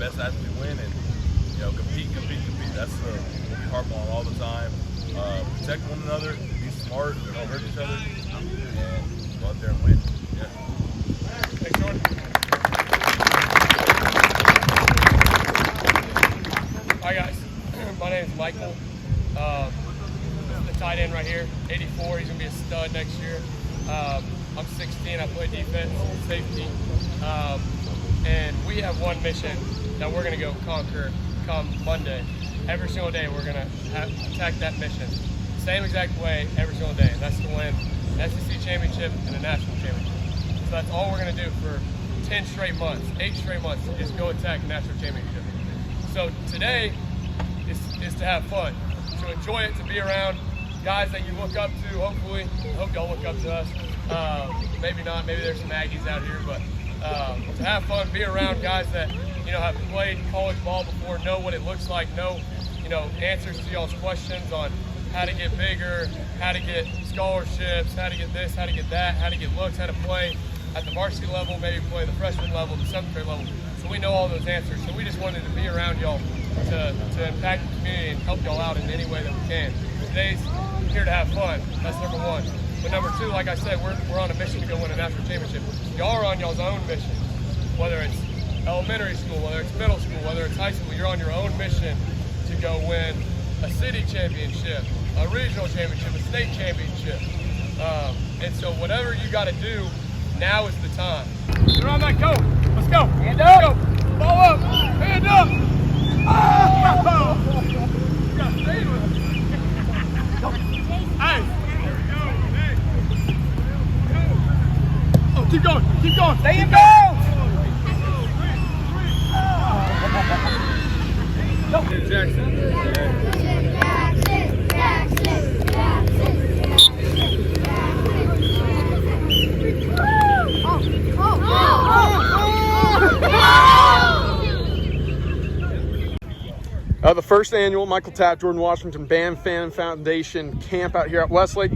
best athlete win, and compete. That's what we harp on all the time. Protect one another, be smart, don't hurt each other, and go out there and win. Yeah. Thanks, Jordan. Hi guys, my name is Michael. The tight end right here, 84. He's gonna be a stud next year. I'm 16. I play defense, safety, and we have one mission that we're gonna go conquer come Monday. Every single day we're gonna attack that mission, same exact way every single day. And that's to win an SEC championship and a national championship. So that's all we're gonna do for 10 straight months, 8 straight months, is go attack the national championship. So today is to have fun, to enjoy it, to be around guys that you look up to, hopefully. I hope y'all look up to us. Maybe not, maybe there's some Aggies out here, but to have fun, be around guys that, have played college ball before, know what it looks like, know, answers to y'all's questions on how to get bigger, how to get scholarships, how to get this, how to get that, how to get looks, how to play at the varsity level, maybe play the freshman level, the 7th grade level. So we know all those answers. So we just wanted to be around y'all to impact the community and help y'all out in any way that we can. Today's here to have fun. That's number one. But number two, like I said, we're on a mission to go win a national championship. Y'all are on y'all's own mission. Whether it's elementary school, whether it's middle school, whether it's high school, you're on your own mission to go win a city championship, a regional championship, a state championship. And so whatever you got to do, now is the time. Get around that coat. Let's go. Hand up. Let's go. Ball up. Hand up. Oh! You got to stay with it. Hey. There we go. Hey. Oh, keep going. Keep going. Stay in goal. Jackson. The first annual Michael Taaffe Jordan Washington BamFam Foundation camp out here at Westlake.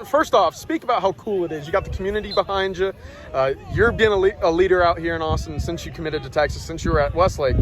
First off, speak about how cool it is. You got the community behind you. You're being a leader out here in Austin since you committed to Texas, since you were at Westlake.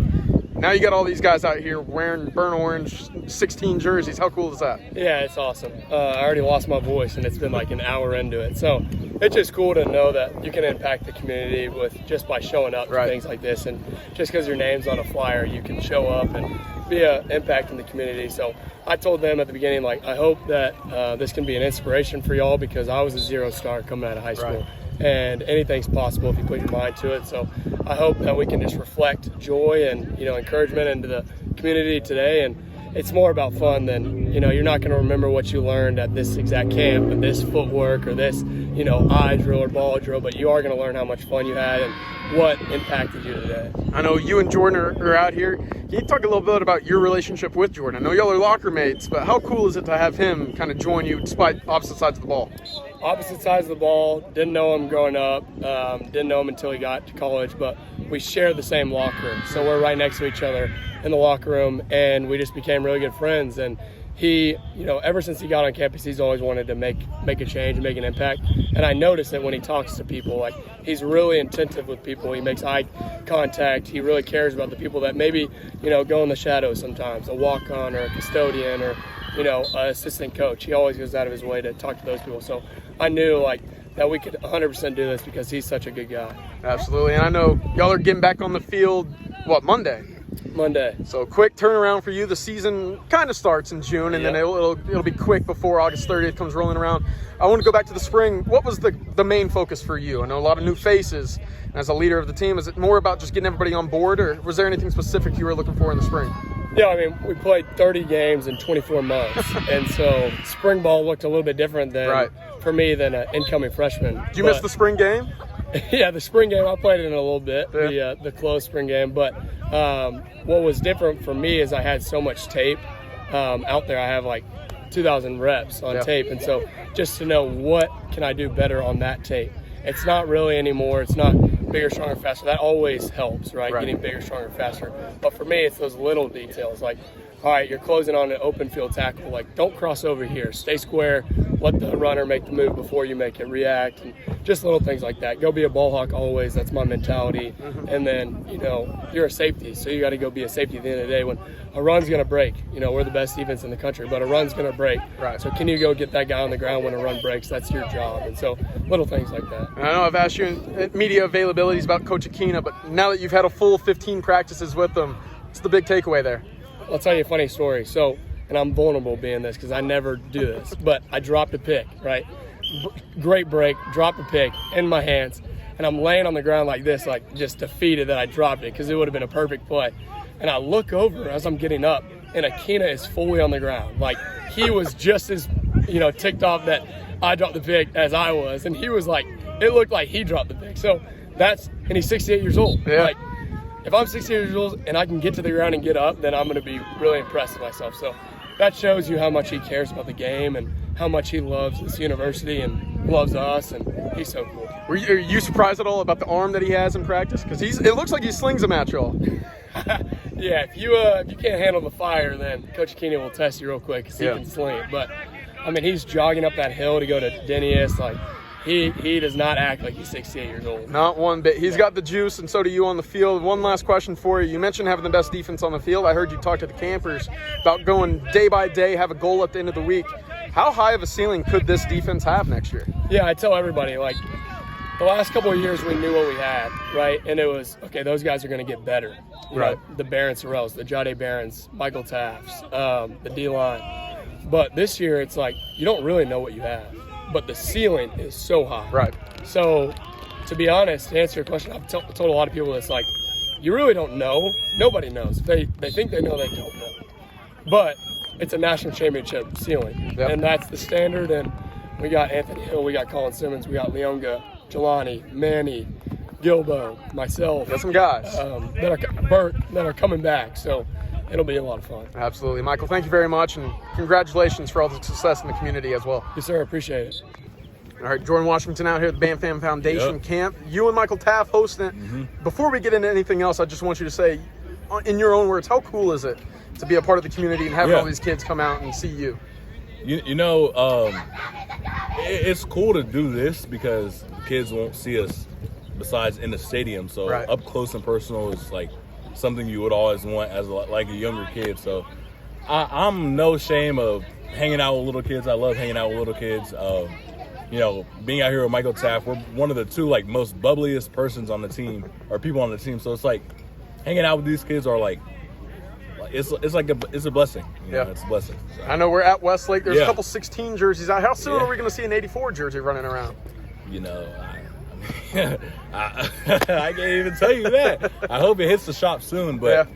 Now you got all these guys out here wearing burnt orange 16 jerseys. How cool is that? Yeah, it's awesome. I already lost my voice, and it's been like an hour into it. So it's just cool to know that you can impact the community just by showing up to things like this. And just because your name's on a flyer, you can show up and be an impact in the community. So I told them at the beginning, I hope that this can be an inspiration for y'all, because I was a 0-star coming out of high school. And anything's possible if you put your mind to it. So I hope that we can just reflect joy and encouragement into the community today. And it's more about fun than, you're not going to remember what you learned at this exact camp, or this footwork, or this, eye drill or ball drill, but you are going to learn how much fun you had and what impacted you today. I know you and Jordan are out here. Can you talk a little bit about your relationship with Jordan? I know y'all are locker mates, but how cool is it to have him kind of join you despite opposite sides of the ball? Opposite sides of the ball. Didn't know him growing up. Didn't know him until he got to college, but we share the same locker room. So we're right next to each other in the locker room, and we just became really good friends. And he, ever since he got on campus, he's always wanted to make a change and make an impact. And I noticed that when he talks to people, he's really attentive with people. He makes eye contact. He really cares about the people that maybe, go in the shadows sometimes, a walk-on or a custodian or, an assistant coach. He always goes out of his way to talk to those people. So I knew that we could 100% do this because he's such a good guy. Absolutely. And I know y'all are getting back on the field, Monday? Monday. So quick turnaround for you. The season kind of starts in June, and then it'll be quick before August 30th comes rolling around. I want to go back to the spring. What was the main focus for you? I know a lot of new faces. And as a leader of the team, is it more about just getting everybody on board, or was there anything specific you were looking for in the spring? Yeah, we played 30 games in 24 months, and so spring ball looked a little bit different for me than an incoming freshman. Did you miss the spring game? Yeah, the spring game, I played it in a little bit, the close spring game. But what was different for me is I had so much tape out there. I have 2,000 reps on tape, and so just to know what can I do better on that tape. It's not really anymore. It's not bigger, stronger, faster. That always helps, right? Getting bigger, stronger, faster. But for me, it's those little details. All right, you're closing on an open field tackle. Don't cross over here. Stay square. let the runner make the move before you make it, react, and just little things like that. Go be a ball hawk always. That's my mentality. And then, you're a safety, so you got to go be a safety at the end of the day. When a run's going to break, we're the best defense in the country, but a run's going to break. Right. So can you go get that guy on the ground when a run breaks? That's your job. And so little things like that. And I know I've asked you in media availabilities about Coach Aquina, but now that you've had a full 15 practices with him, what's the big takeaway there? I'll tell you a funny story. So, and I'm vulnerable being this because I never do this, but I dropped a pick, right? Great break, dropped a pick in my hands, and I'm laying on the ground like this, like just defeated that I dropped it because it would have been a perfect play. And I look over as I'm getting up, and Aquina is fully on the ground. Like, he was just as, ticked off that I dropped the pick as I was, and he was like, it looked like he dropped the pick. So and he's 68 years old. Yeah. Like, if I'm 68 years old and I can get to the ground and get up, then I'm going to be really impressed with myself. So that shows you how much he cares about the game and how much he loves this university and loves us, and he's so cool. Are you surprised at all about the arm that he has in practice? Because it looks like he slings them at y'all. Yeah, if you can't handle the fire, then Coach Aquina will test you real quick because he can sling it. But, he's jogging up that hill to go to Denny's. Like, he does not act like he's 68 years old. Not one bit. He's got the juice, and so do you on the field. One last question for you. You mentioned having the best defense on the field. I heard you talk to the campers about going day by day, have a goal at the end of the week. How high of a ceiling could this defense have next year? Yeah, I tell everybody, like, the last couple of years we knew what we had, right? And it was, okay, those guys are going to get better. Right. The Barron Sorrells, the Jade Barons, Michael Taaffes, the D-line. But this year it's like you don't really know what you have. But the ceiling is so high. Right. So, to be honest, to answer your question, I've told a lot of people it's like, you really don't know. Nobody knows. They think they know, they don't know. But it's a national championship ceiling. Yep. And that's the standard. And we got Anthony Hill, we got Colin Simmons, we got Leonga, Jelani, Manny, Gilbo, myself. Got some guys. Burt that are coming back. So it'll be a lot of fun. Absolutely. Michael, thank you very much, and congratulations for all the success in the community as well. Yes, sir. Appreciate it. All right, Jordan Washington out here at the BamFam Foundation camp. You and Michael Taaffe hosting it. Before we get into anything else, I just want you to say, in your own words, how cool is it to be a part of the community and having all these kids come out and see you? It's cool to do this because kids won't see us besides in the stadium. So up close and personal is like something you would always want as a younger kid. So I'm no shame of hanging out with little kids. I love hanging out with little kids. Being out here with Michael Taaffe, we're one of the two most bubbliest persons on the team or people on the team. So it's like hanging out with these kids are like it's a blessing. It's a blessing. So. I know we're at Westlake. There's a couple 16 jerseys out. How soon are we going to see an 84 jersey running around? I can't even tell you that. I hope it hits the shop soon, but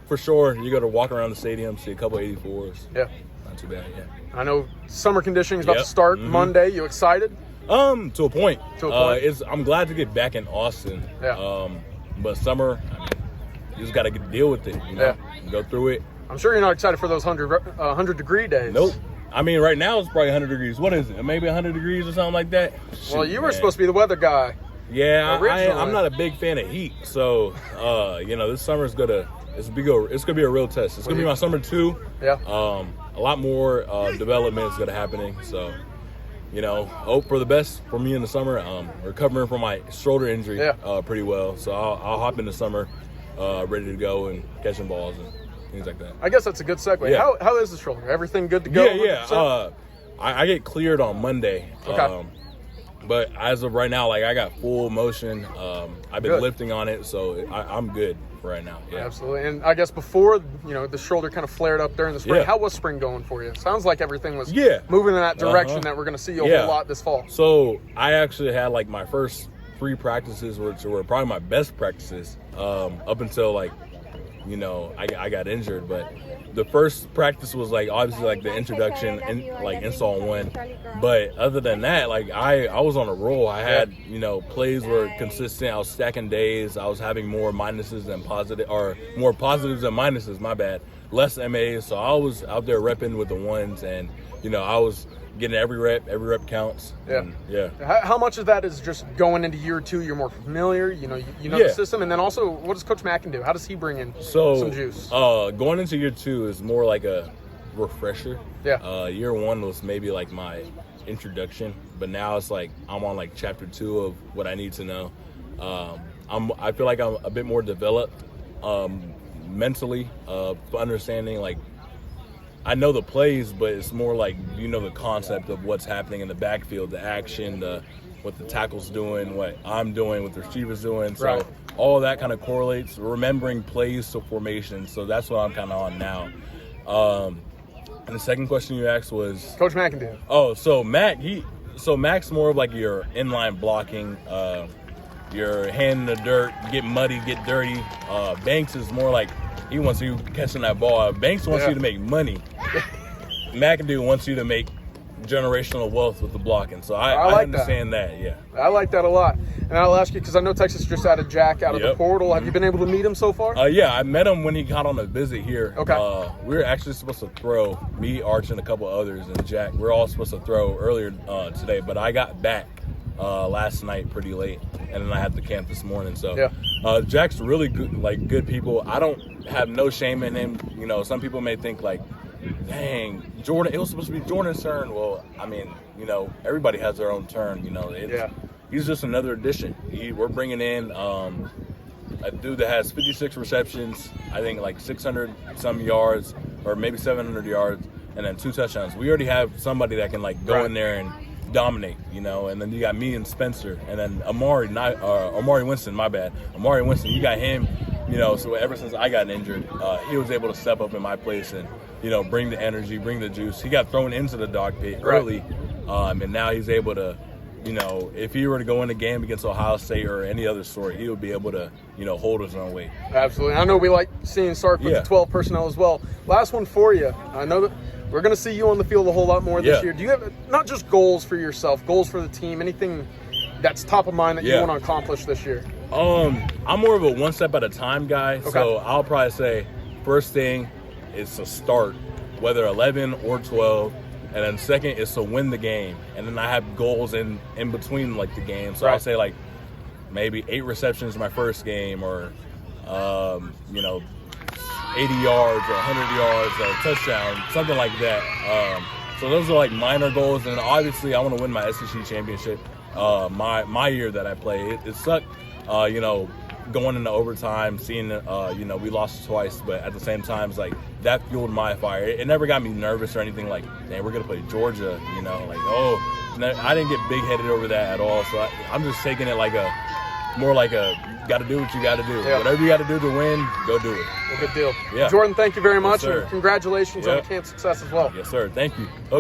for sure, you got to walk around the stadium, see a couple 84s. Yeah. Not too bad, I know summer conditioning is about to start Monday. You excited? To a point. I'm glad to get back in Austin. Yeah. But summer, you just got to deal with it. Go through it. I'm sure you're not excited for those 100-degree days. Nope. Right now it's probably 100 degrees. What is it? Maybe 100 degrees or something like that? Well, you were supposed to be the weather guy. Yeah, I'm not a big fan of heat. So, this summer is it's gonna be a real test. It's gonna be my summer 2. Yeah. A lot more development is gonna happen. So, hope for the best for me in the summer. Recovering from my shoulder injury pretty well. So I'll hop in the summer ready to go and catching balls and things like that. I guess that's a good segue. Yeah. How is the shoulder? Everything good to go? Yeah. I get cleared on Monday. Okay. But as of right now, I got full motion. I've been lifting on it, so I'm good right now. Yeah. Absolutely. And I guess before, the shoulder kind of flared up during the spring, how was spring going for you? Sounds like everything was moving in that direction that we're going to see a whole lot this fall. So I actually had my first 3 practices, which were probably my best practices up until I got injured. But the first practice was obviously the introduction and install 1. But other than that, I was on a roll. I had plays were consistent. I was stacking days. I was having more minuses than more positives than minuses. My bad. Less MAs. So I was out there repping with the ones, and I was getting every rep. Every rep counts. Yeah. How much of that is just going into year 2? You're more familiar. You know the system, and then also, what does Coach Mackin do? How does he bring in some juice? Going into year 2 is more like refresher. Yeah. Year one was maybe like my introduction, but now it's like I'm on like chapter 2 of what I need to know. I feel like I'm a bit more developed mentally, understanding like I know the plays, but it's more like the concept of what's happening in the backfield, the action, what the tackle's doing, what I'm doing, what the receiver's doing. So right. all of that kind of correlates. Remembering plays to formation. So that's what I'm kind of on now. And the second question you asked was Coach McIntyre. Oh, so Mac's more of like your inline blocking, your hand in the dirt, get muddy, get dirty. Banks is more like he wants you catching that ball. Banks wants you to make money. McIntyre wants you to make generational wealth with the blocking. So I like understand that. Yeah. I like that a lot. And I'll ask you, because I know Texas just added Jack out of the portal. Have you been able to meet him so far? Yeah, I met him when he got on a visit here. Okay. We were actually supposed to throw, me, Arch, and a couple others, and Jack. We're all supposed to throw earlier today, but I got back last night pretty late, and then I had to camp this morning. So Jack's really good people. I don't have no shame in him. Some people may think like, dang, Jordan, it was supposed to be Jordan's turn. Well, I mean, everybody has their own turn. He's just another addition. We're bringing in a dude that has 56 receptions, I think like 600 some yards, or maybe 700 yards, and then 2 touchdowns. We already have somebody that can like go in there and dominate, and then you got me and Spencer, and then Amari Winston, my bad. Amari Winston, you got him, so ever since I got injured, he was able to step up in my place and, bring the energy, bring the juice. He got thrown into the dog pit early, and now he's able to, if he were to go in a game against Ohio State or any other sort, he would be able to, hold his own weight. Absolutely. I know we like seeing Sark with the 12 personnel as well. Last one for you. I know that we're going to see you on the field a whole lot more this year. Do you have not just goals for yourself, goals for the team, anything that's top of mind that you want to accomplish this year? I'm more of a one step at a time guy. Okay. So I'll probably say first thing is to start, whether 11 or 12. And then second is to win the game. And then I have goals in between like the game. So I'll say like maybe 8 receptions my first game, or 80 yards or 100 yards or a touchdown, something like that. So those are like minor goals. And obviously I want to win my SEC championship my year that I played. It sucked, going into overtime, seeing we lost twice, but at the same time, it's like that fueled my fire. It never got me nervous or anything like, man, we're gonna play Georgia, I didn't get big headed over that at all. So I'm just taking it like more like got to do what you got to do. Whatever you got to do to win, go do it. Well, good deal. Yeah. Jordan, thank you very much, Yes, and congratulations on camp success as well. Yes, sir. Thank you. Okay.